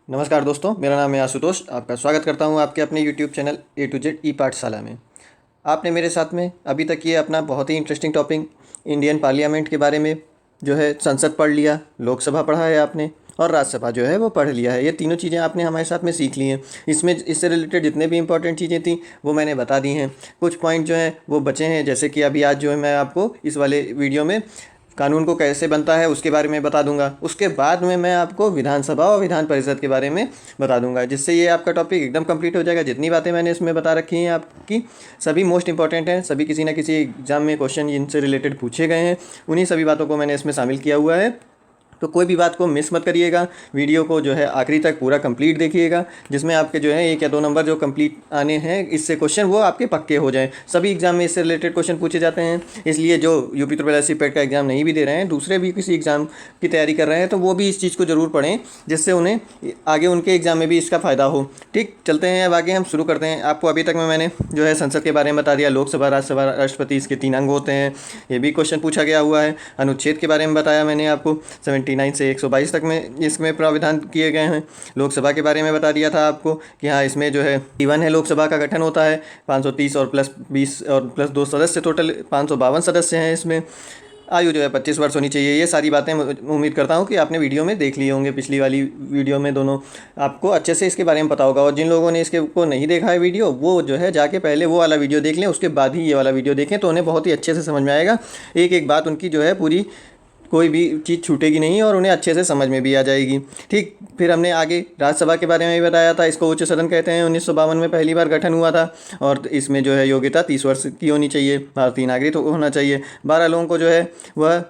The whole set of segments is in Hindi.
नमस्कार दोस्तों, मेरा नाम है आशुतोष। आपका स्वागत करता हूं आपके अपने YouTube channel A to Z e Pathshala में। आपने मेरे साथ में अभी तक ये अपना बहुत ही इंटरेस्टिंग टॉपिक इंडियन पार्लियामेंट के बारे में जो है संसद पढ़ लिया, लोकसभा पढ़ा है आपने और राज्यसभा जो है वो पढ़ लिया है। ये तीनों चीज़ें आपने हमारे साथ में सीख ली हैं। इसमें इससे रिलेटेड जितने भी इंपॉर्टेंट चीज़ें थी वो मैंने बता दी हैं। कुछ पॉइंट जो हैं वो बचे हैं, जैसे कि अभी आज जो है मैं आपको इस वाले वीडियो में कानून को कैसे बनता है उसके बारे में बता दूंगा। उसके बाद में मैं आपको विधानसभा और विधान परिषद के बारे में बता दूंगा, जिससे ये आपका टॉपिक एकदम कंप्लीट हो जाएगा। जितनी बातें मैंने इसमें बता रखी हैं आपकी सभी मोस्ट इंपॉर्टेंट हैं, सभी किसी ना किसी एग्जाम में क्वेश्चन इनसे रिलेटेड पूछे गए हैं। उन्हीं सभी बातों को मैंने इसमें शामिल किया हुआ है। तो कोई भी बात को मिस मत करिएगा, वीडियो को जो है आखिरी तक पूरा कंप्लीट देखिएगा, जिसमें आपके जो है 1 या 2 नंबर जो कंप्लीट आने हैं इससे क्वेश्चन वो आपके पक्के हो जाएं। सभी एग्जाम में इससे रिलेटेड क्वेश्चन पूछे जाते हैं, इसलिए जो यूपी ट्रिपल एस सी पेट का एग्ज़ाम नहीं भी दे रहे हैं, दूसरे भी किसी एग्ज़ाम की तैयारी कर रहे हैं, तो वो भी इस चीज़ को ज़रूर पढ़ें, जिससे उन्हें आगे उनके एग्ज़ाम में भी इसका फ़ायदा हो। ठीक, चलते हैं अब आगे, हम शुरू करते हैं। आपको अभी तक में मैंने जो है संसद के बारे में बता दिया, लोकसभा, राज्यसभा, राष्ट्रपति, इसके 3 अंग होते हैं, ये भी क्वेश्चन पूछा गया हुआ है। अनुच्छेद के बारे में बताया मैंने आपको, 79 से 122 तक में इसमें प्राविधान किए गए हैं। लोकसभा के बारे में बता दिया था आपको कि हाँ, इसमें जो है 1 है, लोकसभा का गठन होता है 530 और प्लस 20 और प्लस 2 सदस्य, टोटल 552 सदस्य हैं। इसमें आयु जो है 25 वर्ष होनी चाहिए। ये सारी बातें उम्मीद करता हूँ कि आपने वीडियो में देख लिए होंगे, पिछली वाली वीडियो में दोनों आपको अच्छे से इसके बारे में पता होगा। और जिन लोगों ने इसके को नहीं देखा है वीडियो, वो जो है जाके पहले वो वाला वीडियो देख लें, उसके बाद ही ये वाला वीडियो देखें, तो उन्हें बहुत ही अच्छे से समझ में आएगा। एक एक बात उनकी जो है पूरी, कोई भी चीज़ छूटेगी नहीं और उन्हें अच्छे से समझ में भी आ जाएगी। ठीक, फिर हमने आगे राज्यसभा के बारे में भी बताया था। इसको उच्च सदन कहते हैं। 1952 में पहली बार गठन हुआ था और इसमें जो है योग्यता 30 वर्ष की होनी चाहिए, भारतीय नागरिक होना चाहिए। 12 लोगों को जो है वह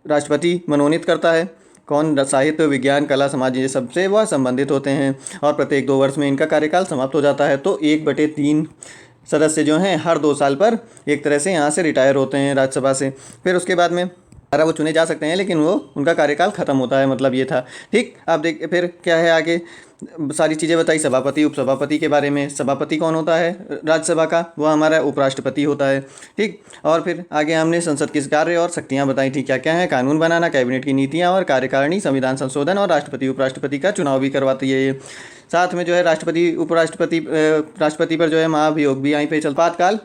राष्ट्रपति मनोनीत करता है। कौन? साहित्य, विज्ञान, कला, समाज, ये सबसे वह संबंधित होते हैं और प्रत्येक 2 वर्ष में इनका कार्यकाल समाप्त हो जाता है। तो 1/3 सदस्य जो हैं हर 2 साल पर एक तरह से यहाँ से रिटायर होते हैं राज्यसभा से। फिर उसके बाद में वो चुने जा सकते हैं, लेकिन वो उनका कार्यकाल खत्म होता है, मतलब ये था। ठीक, आप देख फिर क्या है आगे, सारी चीज़ें बताई। सभापति, उपसभापति के बारे में। सभापति कौन होता है राज्यसभा का? वो हमारा उपराष्ट्रपति होता है। ठीक, और फिर आगे हमने संसद के कार्य और शक्तियाँ बताई थी, क्या क्या है। कानून बनाना, कैबिनेट की नीतियाँ और कार्यकारिणी, संविधान संशोधन और राष्ट्रपति उपराष्ट्रपति का चुनाव भी करवाती है ये। साथ में जो है राष्ट्रपति उपराष्ट्रपति राष्ट्रपति पर जो है महाभियोग भी यहीं पर चलता, आपातकाल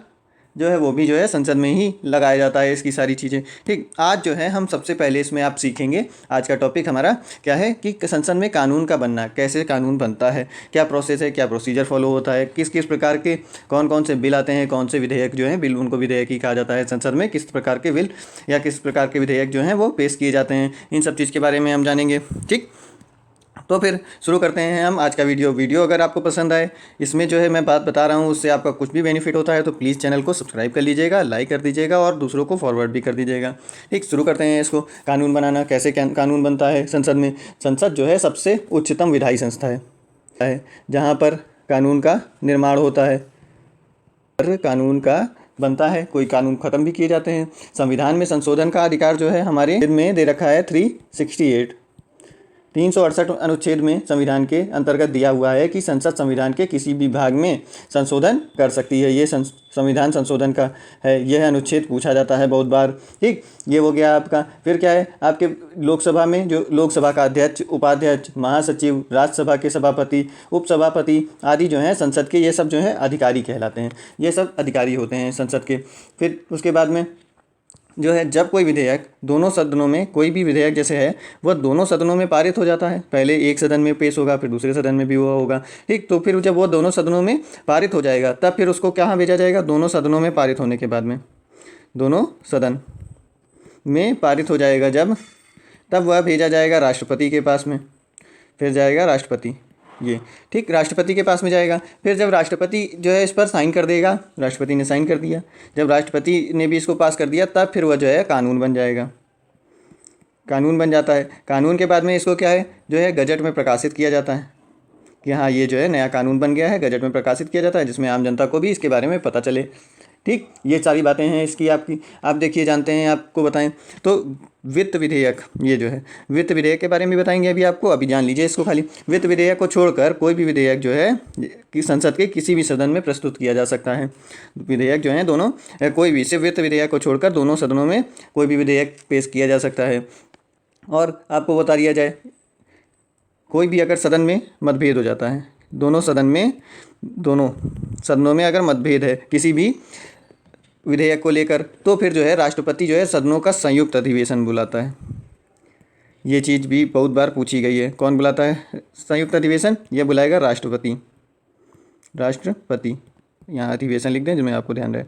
जो है वो भी जो है संसद में ही लगाया जाता है, इसकी सारी चीज़ें। ठीक, आज जो है हम सबसे पहले इसमें आप सीखेंगे, आज का टॉपिक हमारा क्या है कि संसद में कानून का बनना, कैसे कानून बनता है, क्या प्रोसेस है, क्या प्रोसीजर फॉलो होता है, किस किस प्रकार के कौन कौन से बिल आते हैं, कौन से विधेयक जो हैं, बिल उनको विधेयक ही कहा जाता है संसद में, किस प्रकार के बिल या किस प्रकार के विधेयक जो हैं वो पेश किए जाते हैं, इन सब चीज़ के बारे में हम जानेंगे। ठीक, तो फिर शुरू करते हैं हम आज का वीडियो अगर आपको पसंद आए, इसमें जो है मैं बात बता रहा हूँ उससे आपका कुछ भी बेनिफिट होता है, तो प्लीज़ चैनल को सब्सक्राइब कर लीजिएगा, लाइक कर दीजिएगा और दूसरों को फॉरवर्ड भी कर दीजिएगा। ठीक, शुरू करते हैं इसको। कानून बनाना, कैसे कानून बनता है संसद में। संसद जो है सबसे उच्चतम विधायी संस्था है जहाँ पर कानून का निर्माण होता है, कानून का बनता है, कोई कानून ख़त्म भी किए जाते हैं। संविधान में संशोधन का अधिकार जो है हमारे में दे रखा है 368 अनुच्छेद में संविधान के अंतर्गत दिया हुआ है कि संसद संविधान के किसी भी भाग में संशोधन कर सकती है। ये संविधान संशोधन का है, यह अनुच्छेद पूछा जाता है बहुत बार। ठीक, ये हो गया आपका। फिर क्या है आपके लोकसभा में, जो लोकसभा का अध्यक्ष, उपाध्यक्ष, महासचिव, राज्यसभा के सभापति, उपसभापति आदि जो हैं संसद के, ये सब जो है अधिकारी कहलाते हैं। ये सब अधिकारी होते हैं संसद के। फिर उसके बाद में जो है जब कोई विधेयक दोनों सदनों में, कोई भी विधेयक जैसे है वह दोनों सदनों में पारित हो जाता है, पहले एक सदन में पेश होगा फिर दूसरे सदन में भी हुआ होगा। ठीक, तो फिर जब वो दोनों सदनों में पारित हो जाएगा तब फिर उसको कहाँ भेजा जाएगा? दोनों सदनों में पारित होने के बाद में, दोनों सदन में पारित हो जाएगा जब, तब वह भेजा जाएगा राष्ट्रपति के पास में। फिर जाएगा राष्ट्रपति, ये ठीक, राष्ट्रपति के पास में जाएगा। फिर जब राष्ट्रपति जो है इस पर साइन कर देगा, राष्ट्रपति ने साइन कर दिया, जब राष्ट्रपति ने भी इसको पास कर दिया, तब फिर वह जो है कानून बन जाएगा, कानून बन जाता है। कानून के बाद में इसको क्या है जो है गजट में प्रकाशित किया जाता है कि हाँ ये जो है नया कानून बन गया है, गजट में प्रकाशित किया जाता है, जिसमें आम जनता को भी इसके बारे में पता चले। ठीक, ये सारी बातें हैं इसकी आपकी, आप देखिए जानते हैं, आपको बताएं तो वित्त विधेयक, ये जो है वित्त विधेयक के बारे में बताएंगे अभी आपको, अभी जान लीजिए इसको खाली। वित्त विधेयक को छोड़कर कोई भी विधेयक जो है कि संसद के किसी भी सदन में प्रस्तुत किया जा सकता है। विधेयक जो है दोनों, कोई भी, सिर्फ वित्त विधेयक को छोड़कर दोनों सदनों में कोई भी विधेयक पेश किया जा सकता है। और आपको बता दिया जाए कोई भी अगर सदन में मतभेद हो जाता है, दोनों सदनों में अगर मतभेद है किसी भी विधेयक को लेकर, तो फिर जो है राष्ट्रपति जो है सदनों का संयुक्त अधिवेशन बुलाता है। ये चीज़ भी बहुत बार पूछी गई है, कौन बुलाता है संयुक्त अधिवेशन? ये बुलाएगा राष्ट्रपति। यहाँ अधिवेशन लिख दें जिसमें आपको ध्यान रहे।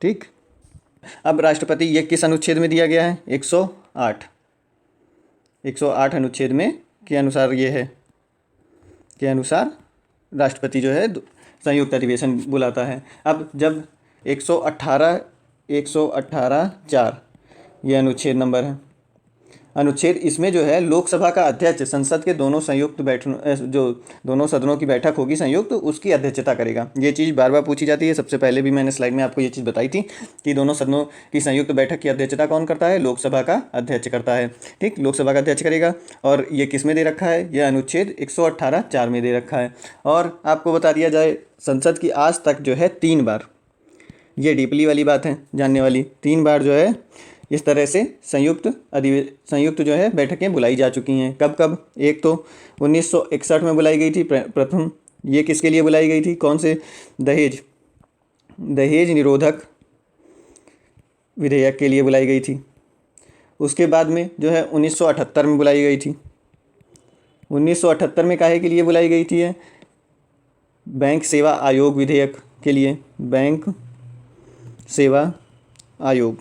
ठीक, अब राष्ट्रपति ये किस अनुच्छेद में दिया गया है? 108 अनुच्छेद में के अनुसार ये है, के अनुसार राष्ट्रपति जो है संयुक्त अधिवेशन बुलाता है। अब जब 118(4) ये अनुच्छेद नंबर है, अनुच्छेद इसमें जो है लोकसभा का अध्यक्ष संसद के दोनों सदनों की बैठक होगी संयुक्त, उसकी अध्यक्षता करेगा। ये चीज़ बार बार पूछी जाती है। सबसे पहले भी मैंने स्लाइड में आपको ये चीज़ बताई थी कि दोनों सदनों की संयुक्त बैठक की अध्यक्षता कौन करता है? लोकसभा का अध्यक्ष करता है। ठीक, लोकसभा का अध्यक्ष करेगा। और ये किस में दे रखा है? यह अनुच्छेद 118(4) में दे रखा है। और आपको बता दिया जाए, संसद की आज तक जो है 3 बार, ये डीपली वाली बात है जानने वाली, 3 बार जो है इस तरह से संयुक्त जो है बैठकें बुलाई जा चुकी हैं। कब कब? एक तो 1961 में बुलाई गई थी प्रथम। ये किसके लिए बुलाई गई थी? कौन से? दहेज निरोधक विधेयक के लिए बुलाई गई थी। उसके बाद में जो है 1978 में बुलाई गई थी। 1978 में काहे के लिए बुलाई गई थी? बैंक सेवा आयोग विधेयक के लिए, बैंक सेवा आयोग,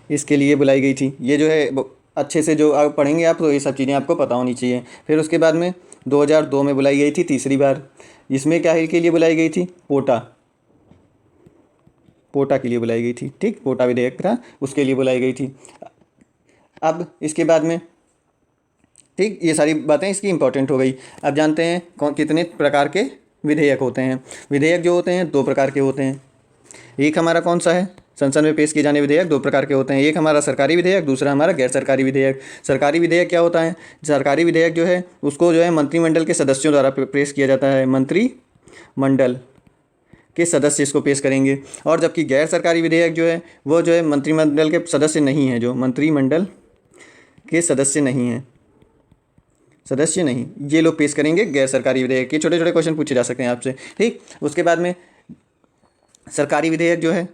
इसके लिए बुलाई गई थी। ये जो है अच्छे से जो आप पढ़ेंगे आप, तो ये सब चीज़ें आपको पता होनी चाहिए। फिर उसके बाद में 2002 में बुलाई गई थी तीसरी बार। इसमें क्या है के लिए बुलाई गई थी? पोटा के लिए बुलाई गई थी। ठीक, पोटा विधेयक था, उसके लिए बुलाई गई थी। अब इसके बाद में, ठीक, ये सारी बातें इसकी इंपॉर्टेंट हो गई। अब जानते हैं कितने प्रकार के विधेयक होते हैं। विधेयक जो होते हैं 2 प्रकार के होते हैं। एक हमारा कौन सा है? संसद में पेश किए जाने विधेयक 2 प्रकार के होते हैं। एक हमारा सरकारी विधेयक, दूसरा हमारा गैर सरकारी विधेयक। सरकारी विधेयक क्या होता है? सरकारी विधेयक जो है उसको जो है मंत्रिमंडल के सदस्यों द्वारा पेश किया जाता है। मंत्रिमंडल के सदस्य इसको पेश करेंगे। और जबकि गैर सरकारी विधेयक जो है वो जो है मंत्रिमंडल के सदस्य नहीं है, जो मंत्रिमंडल के सदस्य नहीं, ये लोग पेश करेंगे गैर सरकारी विधेयक। ये छोटे छोटे क्वेश्चन पूछे जा सकते हैं आपसे। ठीक, उसके बाद में सरकारी विधेयक जो है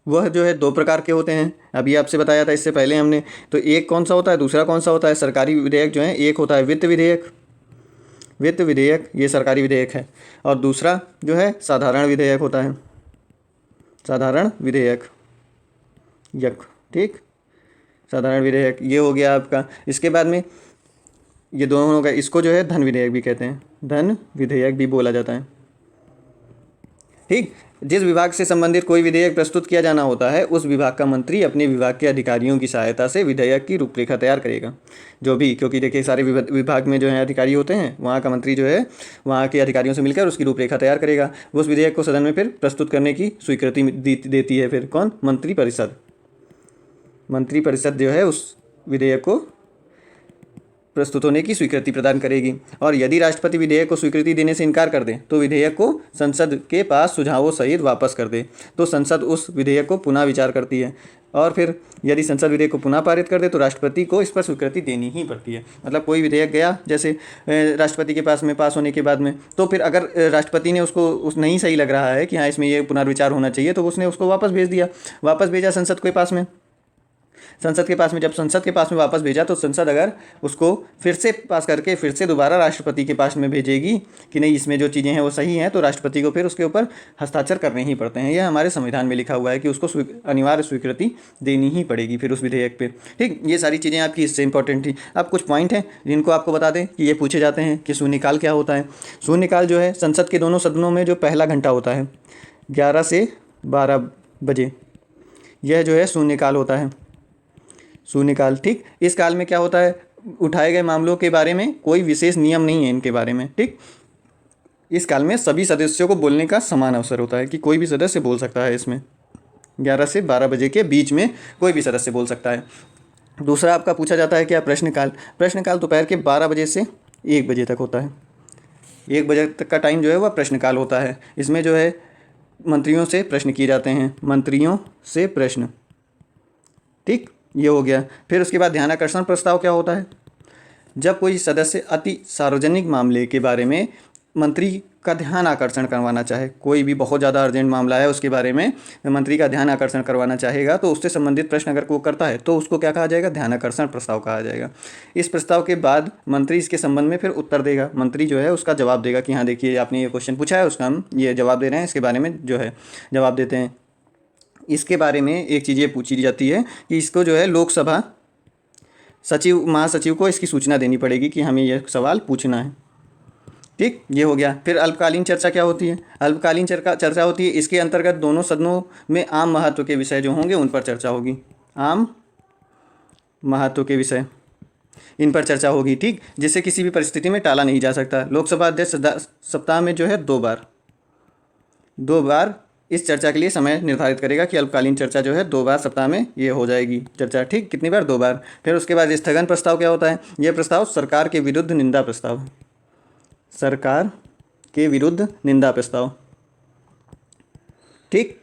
वह जो है 2 प्रकार के होते हैं। अभी आपसे बताया था इससे पहले हमने, तो एक कौन सा होता है, दूसरा कौन सा होता है? सरकारी विधेयक जो है, एक होता है वित्त विधेयक, ये सरकारी विधेयक है। और दूसरा जो है साधारण विधेयक होता है, साधारण विधेयक। ठीक, साधारण विधेयक ये हो गया आपका। इसके बाद में ये दोनों का, इसको जो है धन विधेयक भी कहते हैं, धन विधेयक भी बोला जाता है। ठीक, जिस विभाग से संबंधित कोई विधेयक प्रस्तुत किया जाना होता है, उस विभाग का मंत्री अपने विभाग के अधिकारियों की सहायता से विधेयक की रूपरेखा तैयार करेगा। जो भी, क्योंकि देखिए सारे विभाग में जो है अधिकारी होते हैं, वहाँ का मंत्री जो है वहाँ के अधिकारियों से मिलकर उसकी रूपरेखा तैयार करेगा। उस विधेयक को सदन में फिर प्रस्तुत करने की स्वीकृति देती है फिर कौन? मंत्रिपरिषद जो है उस विधेयक को प्रस्तुत होने की स्वीकृति प्रदान करेगी। और यदि राष्ट्रपति विधेयक को स्वीकृति देने से इनकार कर दे तो विधेयक को संसद के पास सुझावों सहित वापस कर दे, तो संसद उस विधेयक को पुनः विचार करती है। और फिर यदि संसद विधेयक को पुनः पारित कर दे तो राष्ट्रपति को इस पर स्वीकृति देनी ही पड़ती है। मतलब कोई विधेयक गया जैसे राष्ट्रपति के पास में पास होने के बाद में, तो फिर अगर राष्ट्रपति ने उसको नहीं सही लग रहा है कि हाँ इसमें ये पुनर्विचार होना चाहिए, तो उसने उसको वापस भेजा संसद के पास में। जब संसद के पास में वापस भेजा तो संसद अगर उसको फिर से पास करके फिर से दोबारा राष्ट्रपति के पास में भेजेगी कि नहीं इसमें जो चीज़ें हैं वो सही हैं, तो राष्ट्रपति को फिर उसके ऊपर हस्ताक्षर करने ही पड़ते हैं। यह हमारे संविधान में लिखा हुआ है कि उसको अनिवार्य स्वीकृति देनी ही पड़ेगी फिर उस विधेयक पे। ठीक, ये सारी चीज़ें आपकी इससे इंपॉर्टेंट थी। अब कुछ पॉइंट हैं जिनको आपको बता दें कि ये पूछे जाते हैं कि शून्यकाल क्या होता है। शून्यकाल जो है संसद के दोनों सदनों में जो पहला घंटा होता है 11 से 12 बजे, यह जो है शून्यकाल होता है। शून्यकाल, ठीक, इस काल में क्या होता है? उठाए गए मामलों के बारे में कोई विशेष नियम नहीं है इनके बारे में। ठीक, इस काल में सभी सदस्यों को बोलने का समान अवसर होता है कि कोई भी सदस्य बोल सकता है। इसमें 11 से 12 बजे के बीच में कोई भी सदस्य बोल सकता है। दूसरा आपका पूछा जाता है क्या? प्रश्नकाल दोपहर के 12 बजे से 1 बजे तक होता है। 1 बजे तक का टाइम जो है वह प्रश्नकाल होता है। इसमें जो है मंत्रियों से प्रश्न किए जाते हैं, मंत्रियों से प्रश्न। ठीक, ये हो गया। फिर उसके बाद ध्यानाकर्षण प्रस्ताव क्या होता है? जब कोई सदस्य अति सार्वजनिक मामले के बारे में मंत्री का ध्यान आकर्षण करवाना चाहे, कोई भी बहुत ज़्यादा अर्जेंट मामला है उसके बारे में मंत्री का ध्यान आकर्षण करवाना चाहेगा, तो उससे संबंधित प्रश्न अगर वो करता है तो उसको क्या कहा जाएगा, ध्यान आकर्षण प्रस्ताव कहा जाएगा। इस प्रस्ताव के बाद मंत्री इसके संबंध में फिर उत्तर देगा, मंत्री जो है उसका जवाब देगा कि हाँ देखिए आपने ये क्वेश्चन पूछा है, उसका हम ये जवाब दे रहे हैं, इसके बारे में जो है जवाब देते हैं। इसके बारे में एक चीज़ ये पूछी जाती है कि इसको जो है लोकसभा सचिव महासचिव को इसकी सूचना देनी पड़ेगी कि हमें यह सवाल पूछना है। ठीक, ये हो गया। फिर अल्पकालीन चर्चा क्या होती है, अल्पकालीन चर्चा होती है, इसके अंतर्गत दोनों सदनों में आम महत्व के विषय जो होंगे उन पर चर्चा होगी, आम महत्व के विषय इन पर चर्चा होगी। ठीक, जिससे किसी भी परिस्थिति में टाला नहीं जा सकता। लोकसभा अध्यक्ष सप्ताह में जो है दो बार इस चर्चा के लिए समय निर्धारित करेगा कि अल्पकालीन चर्चा जो है 2 बार सप्ताह में ये हो जाएगी चर्चा। ठीक, कितनी बार, 2 बार। फिर उसके बाद स्थगन प्रस्ताव क्या होता है, यह प्रस्ताव सरकार के विरुद्ध निंदा प्रस्ताव, सरकार के विरुद्ध निंदा प्रस्ताव। ठीक,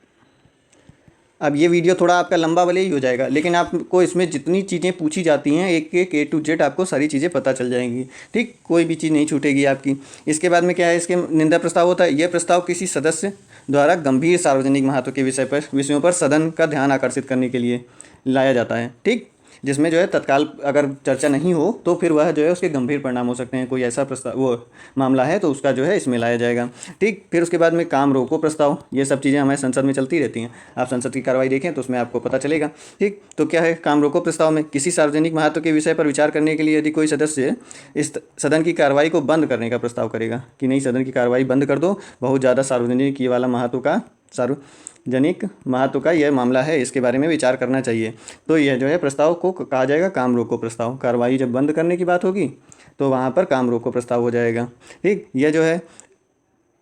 अब ये वीडियो थोड़ा आपका लंबा भले ही हो जाएगा, लेकिन आपको इसमें जितनी चीज़ें पूछी जाती हैं एक एक A to Z आपको सारी चीज़ें पता चल जाएंगी। ठीक, कोई भी चीज़ नहीं छूटेगी आपकी। इसके बाद में क्या है, इसके निंदा प्रस्ताव होता है, यह प्रस्ताव किसी सदस्य द्वारा गंभीर सार्वजनिक महत्व के विषयों पर सदन का ध्यान आकर्षित करने के लिए लाया जाता है। ठीक, जिसमें जो है तत्काल अगर चर्चा नहीं हो तो फिर वह जो है उसके गंभीर परिणाम हो सकते हैं, कोई ऐसा प्रस्ताव वो मामला है तो उसका जो है इसमें लाया जाएगा। ठीक, फिर उसके बाद में काम रोको प्रस्ताव, ये सब चीज़ें हमारे संसद में चलती रहती हैं, आप संसद की कार्रवाई देखें तो उसमें आपको पता चलेगा। ठीक, तो क्या है काम रोको प्रस्ताव में, किसी सार्वजनिक महत्व के विषय पर विचार करने के लिए यदि कोई सदस्य इस सदन की कार्रवाई को बंद करने का प्रस्ताव करेगा कि नहीं सदन की कार्रवाई बंद कर दो, बहुत ज़्यादा सार्वजनिक ये वाला सार्वजनिक महत्व का यह मामला है, इसके बारे में विचार करना चाहिए, तो यह जो है प्रस्ताव को कहा जाएगा काम रोको प्रस्ताव। कार्रवाई जब बंद करने की बात होगी तो वहाँ पर काम रोको प्रस्ताव हो जाएगा। ठीक, यह जो है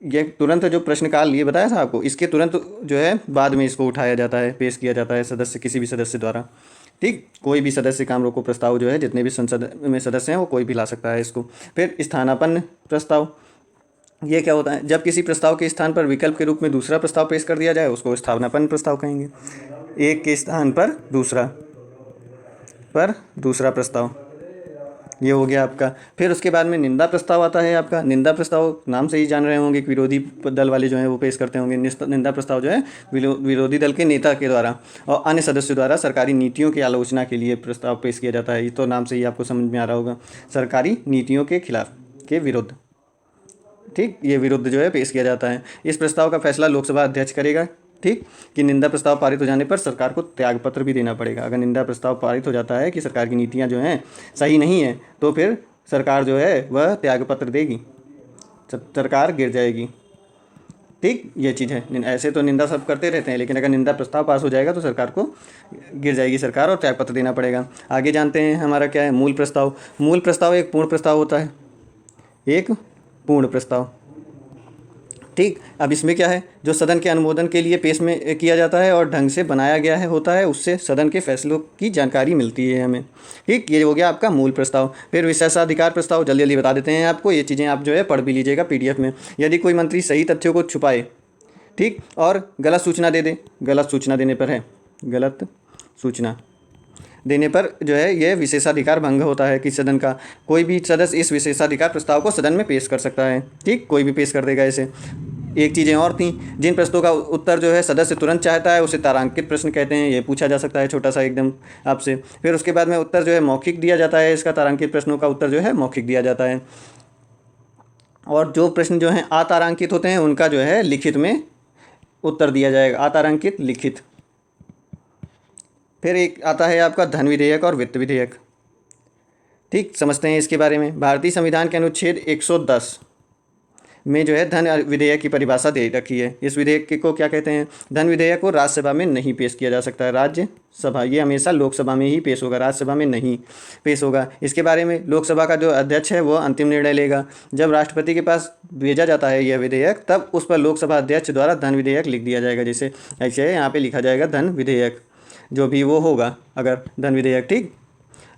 ये तुरंत जो प्रश्नकाल ये बताया था आपको, इसके तुरंत जो है बाद में इसको उठाया जाता है, पेश किया जाता है सदस्य, किसी भी सदस्य द्वारा। ठीक, कोई भी सदस्य काम रोको प्रस्ताव जो है, जितने भी संसद में सदस्य हैं वो कोई भी ला सकता है इसको। फिर स्थानापन्न प्रस्ताव, ये क्या होता है, जब किसी प्रस्ताव के स्थान पर विकल्प के रूप में दूसरा प्रस्ताव पेश कर दिया जाए उसको स्थानापन्न प्रस्ताव कहेंगे। एक के स्थान पर दूसरा प्रस्ताव, ये हो गया आपका। फिर उसके बाद में निंदा प्रस्ताव आता है आपका। निंदा प्रस्ताव नाम से ही जान रहे होंगे कि विरोधी दल वाले जो हैं वो पेश करते होंगे। निंदा प्रस्ताव जो है विरोधी दल के नेता के द्वारा और अन्य सदस्यों द्वारा सरकारी नीतियों की आलोचना के लिए प्रस्ताव पेश किया जाता है। ये तो नाम से ही आपको समझ में आ रहा होगा, सरकारी नीतियों के खिलाफ के विरुद्ध। ठीक, ये विरुद्ध जो है पेश किया जाता है। इस प्रस्ताव का फैसला लोकसभा अध्यक्ष करेगा। ठीक, कि निंदा प्रस्ताव पारित हो जाने पर सरकार को त्यागपत्र भी देना पड़ेगा। अगर निंदा प्रस्ताव पारित हो जाता है कि सरकार की नीतियाँ जो हैं सही नहीं है तो फिर सरकार जो है वह त्यागपत्र देगी, सरकार गिर जाएगी। ठीक, ये चीज़ है। ऐसे तो निंदा सब करते रहते हैं, लेकिन अगर निंदा प्रस्ताव पास हो जाएगा तो सरकार को गिर जाएगी सरकार और त्यागपत्र देना पड़ेगा। आगे जानते हैं हमारा क्या है, मूल प्रस्ताव। मूल प्रस्ताव एक पूर्ण प्रस्ताव होता है, एक पूर्ण प्रस्ताव। ठीक, अब इसमें क्या है, जो सदन के अनुमोदन के लिए पेश में किया जाता है और ढंग से बनाया गया है होता है, उससे सदन के फैसलों की जानकारी मिलती है हमें। ठीक, ये हो गया आपका मूल प्रस्ताव। फिर विशेषाधिकार प्रस्ताव, जल्दी जल्दी बता देते हैं आपको, ये चीज़ें आप जो है पढ़ भी लीजिएगा PDF में। यदि कोई मंत्री सही तथ्यों को छुपाए, ठीक, और गलत सूचना दे दे, गलत सूचना देने पर है, गलत सूचना देने पर जो है ये विशेषाधिकार भंग होता है कि सदन का कोई भी सदस्य इस विशेषाधिकार प्रस्ताव को सदन में पेश कर सकता है। ठीक, कोई भी पेश कर देगा इसे। एक चीज़ें और थी, जिन प्रश्नों का उत्तर जो है सदस्य तुरंत चाहता है उसे तारांकित प्रश्न कहते हैं, ये पूछा जा सकता है छोटा सा एकदम आपसे। फिर उसके बाद में उत्तर जो है मौखिक दिया जाता है, इसका तारांकित प्रश्नों का उत्तर जो है मौखिक दिया जाता है। और जो प्रश्न जो हैं अतारांकित होते हैं उनका जो है लिखित में उत्तर दिया जाएगा, अतारांकित लिखित। फिर एक आता है आपका धन विधेयक और वित्त विधेयक। ठीक, समझते हैं इसके बारे में। भारतीय संविधान के अनुच्छेद 110 में जो है धन विधेयक की परिभाषा दे रखी है। इस विधेयक को क्या कहते हैं, धन विधेयक को राज्यसभा में नहीं पेश किया जा सकता है, राज्यसभा, ये हमेशा लोकसभा में ही पेश होगा, राज्यसभा में नहीं पेश होगा। इसके बारे में लोकसभा का जो अध्यक्ष है वो अंतिम निर्णय लेगा। जब राष्ट्रपति के पास भेजा जाता है यह विधेयक, तब उस पर लोकसभा अध्यक्ष द्वारा धन विधेयक लिख दिया जाएगा। जैसे ऐसे यहाँ पे लिखा जाएगा धन विधेयक, जो भी वो होगा अगर धन विधेयक। ठीक,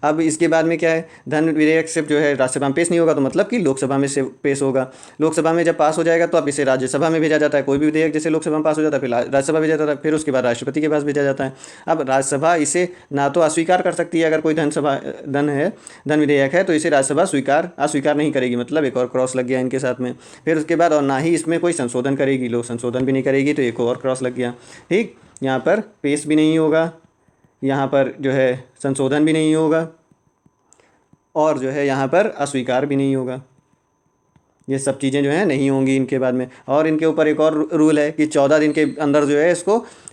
अब इसके बाद में क्या है, धन विधेयक सिर्फ जो है राज्यसभा में पेश नहीं होगा, तो मतलब कि लोकसभा में से पेश होगा। लोकसभा में जब पास हो जाएगा तो अब इसे राज्यसभा में भेजा जाता है। कोई भी विधेयक जैसे लोकसभा में पास हो जाता है फिर राज्यसभा भेजा जाता है, फिर उसके बाद राष्ट्रपति के पास भेजा जाता है। अब राज्यसभा इसे ना तो अस्वीकार कर सकती है, अगर कोई धन विधेयक है तो इसे राज्यसभा अस्वीकार नहीं करेगी, मतलब एक और क्रॉस लग गया इनके साथ में। फिर उसके बाद और ना ही इसमें कोई संशोधन करेगी, लोग संशोधन भी नहीं करेगी, तो एक और क्रॉस लग गया। ठीक, यहाँ पर पेश भी नहीं होगा, यहाँ पर जो है संशोधन भी नहीं होगा, और जो है यहाँ पर अस्वीकार भी नहीं होगा। ये सब चीज़ें जो हैं नहीं होंगी इनके बाद में। और इनके ऊपर एक और रूल है कि 14 दिन के अंदर जो है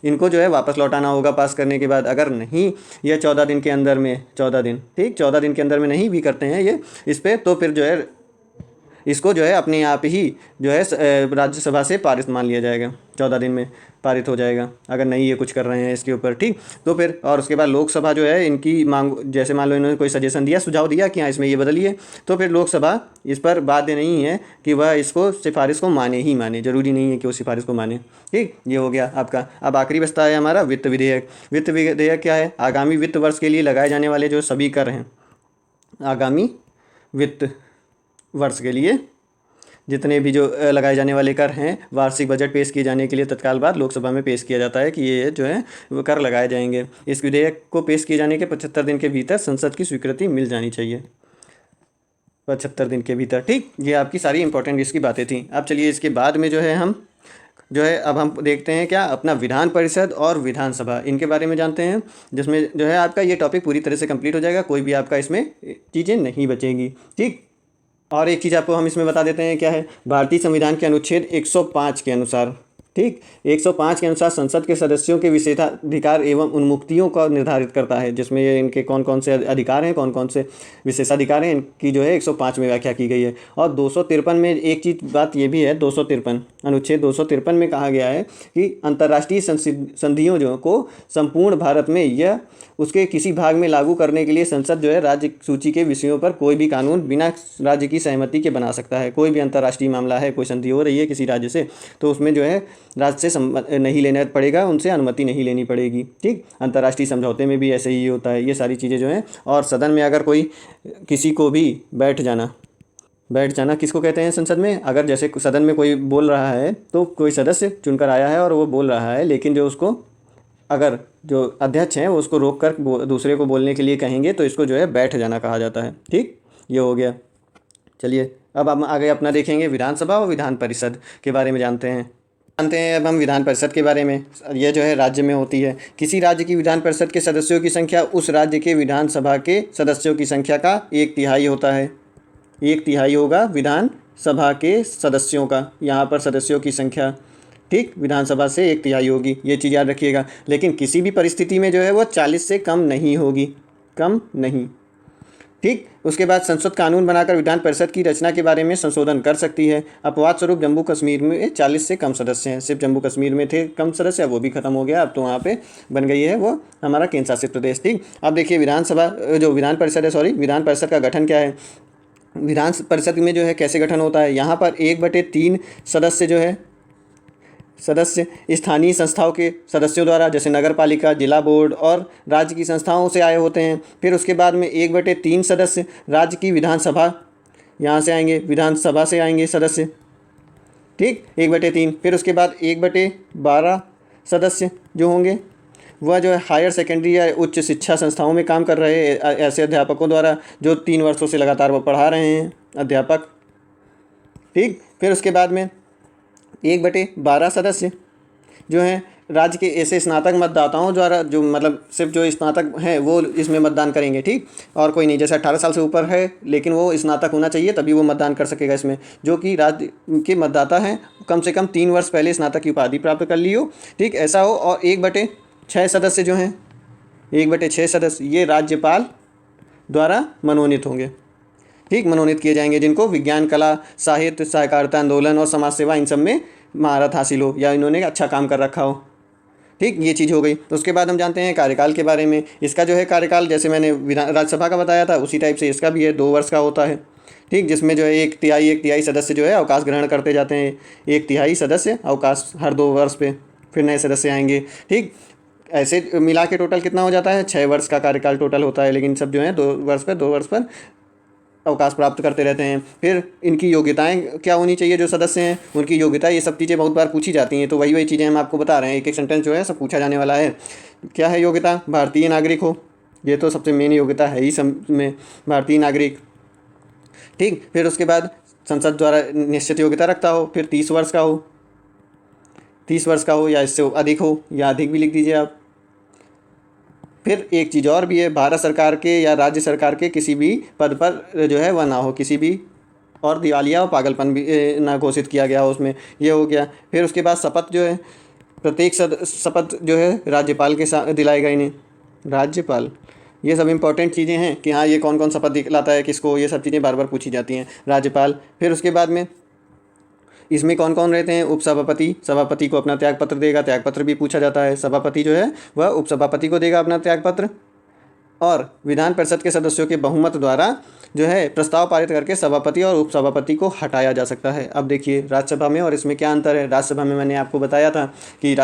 इनको जो है वापस लौटाना होगा पास करने के बाद। अगर नहीं ये 14 दिन के अंदर में 14 दिन ठीक 14 दिन के अंदर में नहीं भी करते हैं ये इस पर, तो फिर जो है इसको जो है अपने आप ही जो है राज्यसभा से पारित मान लिया जाएगा, 14 दिन में पारित हो जाएगा अगर नहीं ये कुछ कर रहे हैं इसके ऊपर। ठीक, तो फिर और उसके बाद लोकसभा जो है इनकी मांग, जैसे मान लो इन्होंने कोई सजेशन दिया, सुझाव दिया कि हाँ इसमें ये बदलिए, तो फिर लोकसभा इस पर बाध्य नहीं है कि वह इसको सिफारिश को माने ही माने, ज़रूरी नहीं है कि वो सिफारिश को माने। ठीक, ये हो गया आपका। अब आखिरी बचता है हमारा वित्त विधेयक। वित्त विधेयक क्या है, आगामी वित्त वर्ष के लिए लगाए जाने वाले जो सभी कर हैं, आगामी वित्त वर्ष के लिए जितने भी जो लगाए जाने वाले कर हैं, वार्षिक बजट पेश किए जाने के लिए तत्काल बाद लोकसभा में पेश किया जाता है कि ये जो है वो कर लगाए जाएंगे। इस विधेयक को पेश किए जाने के 75 दिन के भीतर संसद की स्वीकृति मिल जानी चाहिए, 75 दिन के भीतर। ठीक, ये आपकी सारी इंपॉर्टेंट इसकी बातें थी। अब चलिए इसके बाद में जो है अब हम देखते हैं क्या, अपना विधान परिषद और विधानसभा इनके बारे में जानते हैं, जिसमें जो है आपका ये टॉपिक पूरी तरह से कंप्लीट हो जाएगा, कोई भी आपका इसमें चीज़ें नहीं बचेंगी। ठीक, और एक चीज़ आपको हम इसमें बता देते हैं क्या है, भारतीय संविधान के अनुच्छेद 105 के अनुसार, ठीक 105 के अनुसार संसद के सदस्यों के विशेषाधिकार एवं उन्मुक्तियों को निर्धारित करता है, जिसमें ये इनके कौन कौन से अधिकार हैं, कौन कौन से विशेषाधिकार हैं, इनकी जो है 105 में व्याख्या की गई है। और 253 में एक चीज़ बात ये भी है, 253 अनुच्छेद 253 में कहा गया है कि अंतर्राष्ट्रीय संधियों जो को संपूर्ण भारत में या उसके किसी भाग में लागू करने के लिए संसद जो है राज्य सूची के विषयों पर कोई भी कानून बिना राज्य की सहमति के बना सकता है। कोई भी अंतर्राष्ट्रीय मामला है, कोई संधि हो रही है किसी राज्य से, तो उसमें जो है राज्य से नहीं लेना पड़ेगा, उनसे अनुमति नहीं लेनी पड़ेगी। ठीक, अंतर्राष्ट्रीय समझौते में भी ऐसे ही होता है, ये सारी चीज़ें जो हैं। और सदन में अगर कोई किसी को भी बैठ जाना किसको कहते हैं संसद में, अगर जैसे सदन में कोई बोल रहा है तो कोई सदस्य चुनकर आया है और वो बोल रहा है, लेकिन जो उसको अगर जो अध्यक्ष हैं वो उसको रोक कर दूसरे को बोलने के लिए कहेंगे तो इसको जो है बैठ जाना कहा जाता है। ठीक, ये हो गया। चलिए अब हम आगे अपना देखेंगे विधानसभा और विधान परिषद के बारे में जानते हैं अब हम विधान परिषद के बारे में। ये जो है राज्य में होती है। किसी राज्य की विधान परिषद के सदस्यों की संख्या उस राज्य के विधानसभा के सदस्यों की संख्या का 1/3 होता है। 1/3 होगा विधानसभा के सदस्यों का, यहाँ पर सदस्यों की संख्या। ठीक, विधानसभा से 1/3 होगी, ये चीज़ याद रखिएगा। लेकिन किसी भी परिस्थिति में जो है वो 40 से कम नहीं होगी, कम नहीं। ठीक, उसके बाद संसद कानून बनाकर विधान परिषद की रचना के बारे में संशोधन कर सकती है। अपवाद स्वरूप जम्मू कश्मीर में 40 से कम सदस्य हैं, सिर्फ जम्मू कश्मीर में थे कम सदस्य, वो भी खत्म हो गया, अब तो वहाँ पे बन गई है वो हमारा केंद्र शासित प्रदेश। ठीक, अब देखिए विधान परिषद का गठन क्या है। विधान परिषद में जो है कैसे गठन होता है, यहाँ पर 1/3 सदस्य जो है स्थानीय संस्थाओं के सदस्यों द्वारा, जैसे नगर पालिका, जिला बोर्ड और राज्य की संस्थाओं से आए होते हैं। फिर उसके बाद में 1/3 सदस्य राज्य की विधानसभा, यहाँ से आएंगे, विधानसभा से आएंगे सदस्य। ठीक, 1/3। फिर उसके बाद 1/12 सदस्य जो होंगे वह जो है हायर सेकेंडरी या उच्च शिक्षा संस्थाओं में काम कर रहे ऐसे अध्यापकों द्वारा जो 3 वर्षों से लगातार वो पढ़ा रहे हैं अध्यापक। ठीक, फिर उसके बाद में 1/12 सदस्य जो हैं राज्य के ऐसे स्नातक मतदाताओं द्वारा, जो मतलब सिर्फ जो स्नातक हैं वो इसमें मतदान करेंगे। ठीक, और कोई नहीं, जैसे 18 साल से ऊपर है लेकिन वो स्नातक होना चाहिए तभी वो मतदान कर सकेगा इसमें, जो कि राज्य के मतदाता हैं कम से कम 3 वर्ष पहले स्नातक की उपाधि प्राप्त कर ली हो। ठीक, ऐसा हो। और 1/6 सदस्य जो हैं, 1/6 सदस्य ये राज्यपाल द्वारा मनोनीत होंगे। ठीक, मनोनीत किए जाएंगे, जिनको विज्ञान, कला, साहित्य, सहकारिता आंदोलन और समाज सेवा इन सब में महारत हासिल हो या इन्होंने अच्छा काम कर रखा हो। ठीक, ये चीज़ हो गई। तो उसके बाद हम जानते हैं कार्यकाल के बारे में। इसका जो है कार्यकाल, जैसे मैंने राज्यसभा का बताया था उसी टाइप से इसका भी है, 2 वर्ष का होता है। ठीक, जिसमें जो है 1/3 सदस्य जो है अवकाश ग्रहण करते जाते हैं। 1/3 सदस्य अवकाश हर 2 वर्ष पे फिर नए सदस्य आएंगे। ठीक, ऐसे मिला के टोटल कितना हो जाता है, 6 वर्ष का कार्यकाल टोटल होता है, लेकिन सब जो है 2 वर्ष पर अवकाश प्राप्त करते रहते हैं। फिर इनकी योग्यताएं क्या होनी चाहिए, जो सदस्य हैं उनकी योग्यता, ये सब चीज़ें बहुत बार पूछी जाती हैं, तो वही चीज़ें हम आपको बता रहे हैं। एक एक सेंटेंस जो है सब पूछा जाने वाला है। क्या है योग्यता, भारतीय नागरिक हो, ये तो सबसे मेन योग्यता है ही सब में, भारतीय नागरिक। ठीक, फिर उसके बाद संसद द्वारा निश्चित योग्यता रखता हो, फिर 30 वर्ष का हो, 30 वर्ष का हो या इससे अधिक हो, या अधिक भी लिख दीजिए आप। फिर एक चीज़ और भी है, भारत सरकार के या राज्य सरकार के किसी भी पद पर जो है वह ना हो, किसी भी और दिवालिया और पागलपन भी ना घोषित किया गया हो उसमें, ये हो गया। फिर उसके बाद शपथ जो है, प्रत्येक शपथ जो है राज्यपाल के साथ दिलाएगा इन्हें, राज्यपाल। ये सब इंपॉर्टेंट चीज़ें हैं कि हाँ ये कौन कौन शपथ दिलाता है किसको, ये सब चीज़ें बार बार पूछी जाती हैं, राज्यपाल। फिर उसके बाद में इसमें कौन कौन रहते हैं, उपसभापति, सभापति को अपना त्यागपत्र देगा, त्यागपत्र भी पूछा जाता है। सभापति जो है वह उपसभापति को देगा अपना त्यागपत्र। और विधान परिषद के सदस्यों के बहुमत द्वारा जो है प्रस्ताव पारित करके सभापति और उपसभापति को हटाया जा सकता है। अब देखिए राज्यसभा में और इसमें क्या अंतर है। राज्यसभा में मैंने आपको बताया था कि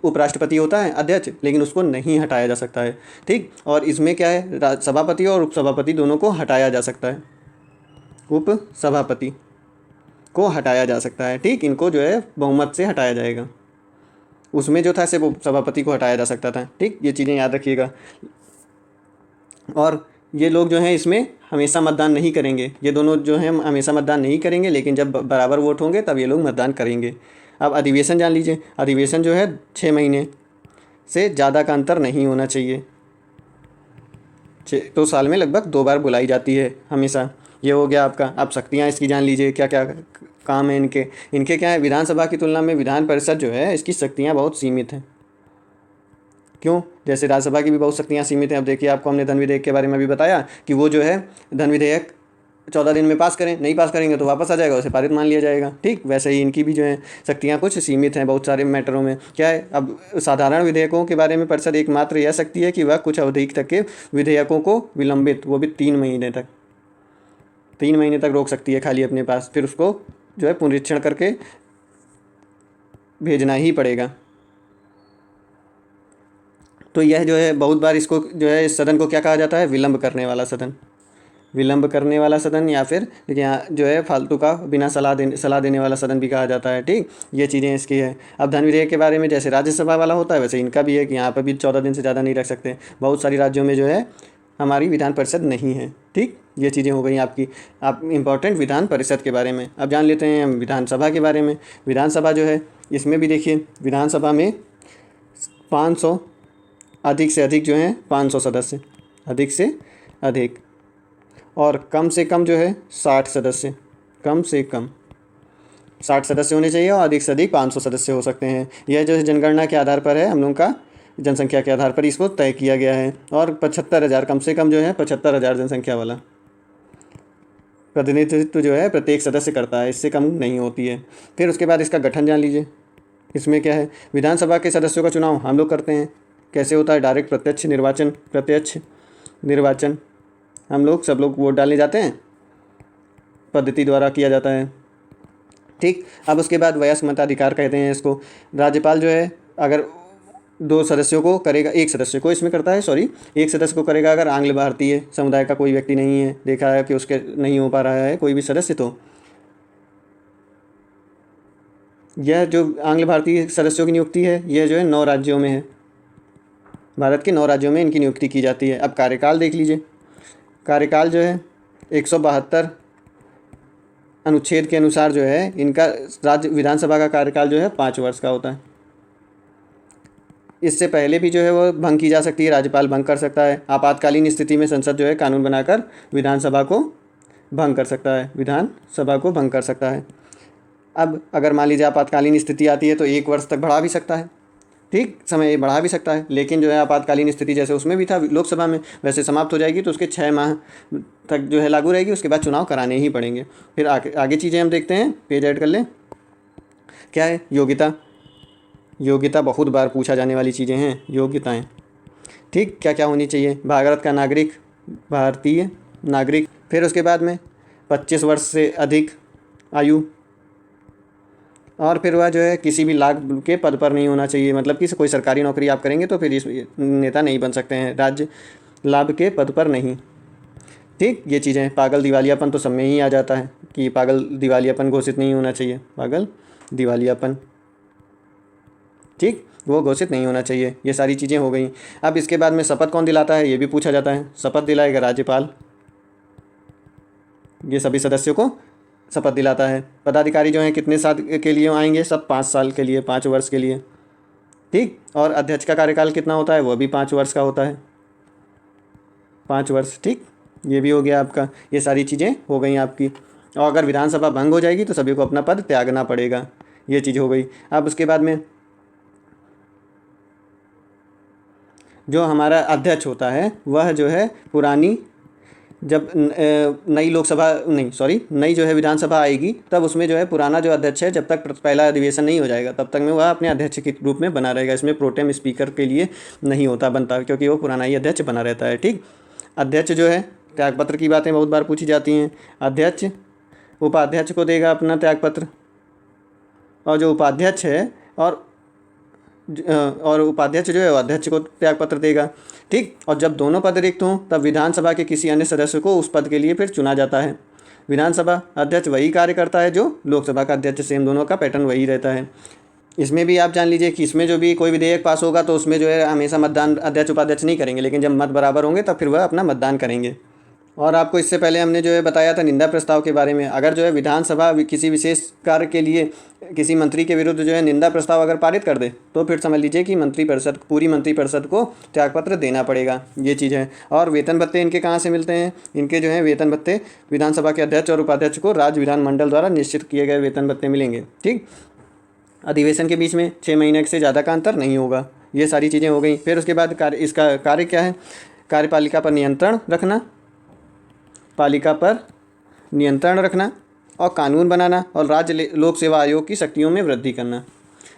उपराष्ट्रपति होता है अध्यक्ष, लेकिन उसको नहीं हटाया जा सकता है। ठीक, और इसमें क्या है, सभापति और उपसभापति दोनों को हटाया जा सकता है, उपसभापति को हटाया जा सकता है। ठीक, इनको जो है बहुमत से हटाया जाएगा, उसमें जो था सिर्फ सभापति को हटाया जा सकता था। ठीक, ये चीज़ें याद रखिएगा। और ये लोग जो हैं इसमें हमेशा मतदान नहीं करेंगे, ये दोनों जो हैं हमेशा मतदान नहीं करेंगे, लेकिन जब बराबर वोट होंगे तब ये लोग मतदान करेंगे। अब अधिवेशन जान लीजिए, अधिवेशन जो है 6 महीने से ज़्यादा का अंतर नहीं होना चाहिए। तो साल में लगभग 2 बार बुलाई जाती है हमेशा। ये हो गया आपका। अब शक्तियाँ इसकी जान लीजिए, क्या क्या काम है इनके। इनके क्या है, विधानसभा की तुलना में विधान परिषद जो है इसकी शक्तियाँ बहुत सीमित हैं। क्यों, जैसे राज्यसभा की भी बहुत शक्तियाँ सीमित हैं। अब देखिए आपको हमने धन विधेयक के बारे में भी बताया कि वो जो है धन विधेयक 14 दिन में पास करें, नहीं पास करेंगे तो वापस आ जाएगा, उसे पारित मान लिया जाएगा। ठीक, वैसे ही इनकी भी जो है शक्तियाँ कुछ सीमित हैं बहुत सारे मैटरों में। क्या है, अब साधारण विधेयकों के बारे में परिषद एकमात्र यह शक्ति है कि वह कुछ अवधि तक के विधेयकों को विलंबित, वो भी 3 महीने तक, 3 महीने तक रोक सकती है खाली अपने पास, फिर उसको जो है पुनरीक्षण करके भेजना ही पड़ेगा। तो यह जो है बहुत बार इसको जो है इस सदन को क्या कहा जाता है, विलंब करने वाला सदन, विलंब करने वाला सदन, या फिर देखिए यहाँ जो है फालतू का बिना सलाह देने वाला सदन भी कहा जाता है। ठीक, ये चीज़ें इसकी है। अब धन विधेयक के बारे में जैसे राज्यसभा वाला होता है वैसे इनका भी है कि यहाँ पर भी 14 दिन से ज़्यादा नहीं रख सकते। बहुत सारी राज्यों में जो है हमारी विधान परिषद नहीं है। ठीक, ये चीज़ें हो गई आपकी, आप इम्पोर्टेंट विधान परिषद के बारे में। अब जान लेते हैं हम विधानसभा के बारे में। विधानसभा जो है इसमें भी देखिए, विधानसभा में 500 अधिक से अधिक जो हैं 500 सदस्य, अधिक से अधिक, और कम से कम जो है 60 सदस्य, कम से कम 60 सदस्य होने चाहिए, और अधिक से अधिक 500 सदस्य हो सकते हैं। यह जो है जनगणना के आधार पर है, हम लोगों का जनसंख्या के आधार पर इसको तय किया गया है। और 75,000, कम से कम जो है 75,000 जनसंख्या वाला प्रतिनिधित्व जो है प्रत्येक सदस्य करता है, इससे कम नहीं होती है। फिर उसके बाद इसका गठन जान लीजिए। इसमें क्या है, विधानसभा के सदस्यों का चुनाव हम लोग करते हैं। कैसे होता है, डायरेक्ट प्रत्यक्ष निर्वाचन, प्रत्यक्ष निर्वाचन, हम लोग सब लोग वोट डालने जाते हैं, पद्धति द्वारा किया जाता है। ठीक, अब उसके बाद वयस्क मताधिकार कहते हैं इसको। राज्यपाल जो है अगर 2 सदस्यों को करेगा, 1 सदस्य को इसमें करता है, सॉरी 1 सदस्य को करेगा अगर आंग्ल भारतीय समुदाय का कोई व्यक्ति नहीं है, देखा है कि उसके नहीं हो पा रहा है कोई भी सदस्य, तो यह जो आंग्ल भारतीय सदस्यों की नियुक्ति है यह जो है 9 राज्यों में है, भारत के 9 राज्यों में इनकी नियुक्ति की जाती है। अब कार्यकाल देख लीजिए। कार्यकाल जो है 172 अनुच्छेद के अनुसार जो है इनका राज्य विधानसभा का कार्यकाल जो है 5 वर्ष का होता है। इससे पहले भी जो है वो भंग की जा सकती है, राज्यपाल भंग कर सकता है। आपातकालीन स्थिति में संसद जो है कानून बनाकर विधानसभा को भंग कर सकता है, विधानसभा को भंग कर सकता है। अब अगर मान लीजिए आपातकालीन स्थिति आती है तो 1 वर्ष तक बढ़ा भी सकता है। ठीक, समय बढ़ा भी सकता है, लेकिन जो है आपातकालीन स्थिति जैसे उसमें भी था लोकसभा में, वैसे समाप्त हो जाएगी तो उसके 6 माह तक जो है लागू रहेगी, उसके बाद चुनाव कराने ही पड़ेंगे। फिर आगे चीज़ें हम देखते हैं, पेज ऐड कर लें। क्या है, योग्यता। योग्यता बहुत बार पूछा जाने वाली चीज़ें हैं, योग्यताएं। ठीक, क्या क्या होनी चाहिए, भारत का नागरिक, भारतीय नागरिक। फिर उसके बाद में 25 वर्ष से अधिक आयु, और फिर वह जो है किसी भी लाभ के पद पर नहीं होना चाहिए, मतलब कि कोई सरकारी नौकरी आप करेंगे तो फिर इस नेता नहीं बन सकते हैं, राज्य लाभ के पद पर नहीं। ठीक, ये चीज़ें। पागल दिवालियापन तो सब में ही आ जाता है कि पागल दिवालियापन घोषित नहीं होना चाहिए, पागल दिवालियापन, ठीक, वो घोषित नहीं होना चाहिए। ये सारी चीज़ें हो गई। अब इसके बाद में शपथ कौन दिलाता है, ये भी पूछा जाता है। शपथ दिलाएगा राज्यपाल, ये सभी सदस्यों को शपथ दिलाता है। पदाधिकारी जो हैं कितने साल के लिए आएंगे, सब 5 साल के लिए, 5 वर्ष के लिए, ठीक। और अध्यक्ष का कार्यकाल कितना होता है, वो भी 5 वर्ष का होता है, 5 वर्ष, ठीक। ये भी हो गया आपका, ये सारी चीज़ें हो गई आपकी। और अगर विधानसभा भंग हो जाएगी तो सभी को अपना पद त्यागना पड़ेगा, ये चीज़ हो गई। अब उसके बाद में जो हमारा अध्यक्ष होता है वह जो है पुरानी, जब नई लोकसभा नहीं सॉरी नई जो है विधानसभा आएगी तब उसमें जो है पुराना जो अध्यक्ष है, जब तक पहला अधिवेशन नहीं हो जाएगा तब तक में वह अपने अध्यक्ष के रूप में बना रहेगा। इसमें प्रोटेम स्पीकर के लिए नहीं होता बनता, क्योंकि वो पुराना ही अध्यक्ष बना रहता है, ठीक। अध्यक्ष जो है, त्यागपत्र की बातें बहुत बार पूछी जाती हैं। अध्यक्ष उपाध्यक्ष को देगा अपना त्यागपत्र, और जो उपाध्यक्ष है और उपाध्यक्ष जो है वो अध्यक्ष को त्यागपत्र देगा, ठीक। और जब दोनों पद रिक्त हों तब विधानसभा के किसी अन्य सदस्य को उस पद के लिए फिर चुना जाता है। विधानसभा अध्यक्ष वही कार्य करता है जो लोकसभा का अध्यक्ष, सेम, दोनों का पैटर्न वही रहता है। इसमें भी आप जान लीजिए कि इसमें जो भी कोई विधेयक पास होगा तो उसमें जो है हमेशा मतदान अध्यक्ष उपाध्यक्ष नहीं करेंगे, लेकिन जब मत बराबर होंगे तब फिर वह अपना मतदान करेंगे। और आपको इससे पहले हमने जो है बताया था निंदा प्रस्ताव के बारे में। अगर जो है विधानसभा किसी विशेष कार्य के लिए किसी मंत्री के विरुद्ध जो है निंदा प्रस्ताव अगर पारित कर दे तो फिर समझ लीजिए कि मंत्रिपरिषद, पूरी मंत्रिपरिषद को त्यागपत्र देना पड़ेगा, ये चीज़ है। और वेतन भत्ते इनके कहाँ से मिलते हैं, इनके जो है वेतन भत्ते विधानसभा के अध्यक्ष और उपाध्यक्ष को राज्य विधानमंडल द्वारा निश्चित किए गए वेतन भत्ते मिलेंगे, ठीक। अधिवेशन के बीच में 6 महीने से ज़्यादा का अंतर नहीं होगा। ये सारी चीज़ें हो गई। फिर उसके बाद इसका कार्य क्या है, कार्यपालिका पर नियंत्रण रखना, पालिका पर नियंत्रण रखना और कानून बनाना और राज्य लोक सेवा आयोग की शक्तियों में वृद्धि करना,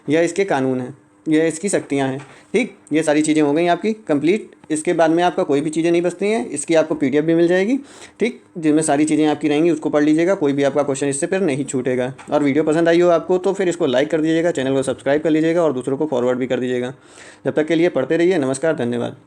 यह इसके कानून हैं, यह इसकी शक्तियां हैं, ठीक। ये सारी चीज़ें हो गई आपकी कंप्लीट। इसके बाद में आपका कोई भी चीज़ें नहीं बचती हैं, इसकी आपको PDF भी मिल जाएगी, ठीक, जिनमें सारी चीज़ें आपकी रहेंगी, उसको पढ़ लीजिएगा, कोई भी आपका क्वेश्चन इससे फिर नहीं छूटेगा। और वीडियो पसंद आई हो आपको तो फिर इसको लाइक कर दीजिएगा, चैनल को सब्सक्राइब कर लीजिएगा और दूसरों को फॉरवर्ड भी कर दीजिएगा। जब तक के लिए पढ़ते रहिए, नमस्कार, धन्यवाद।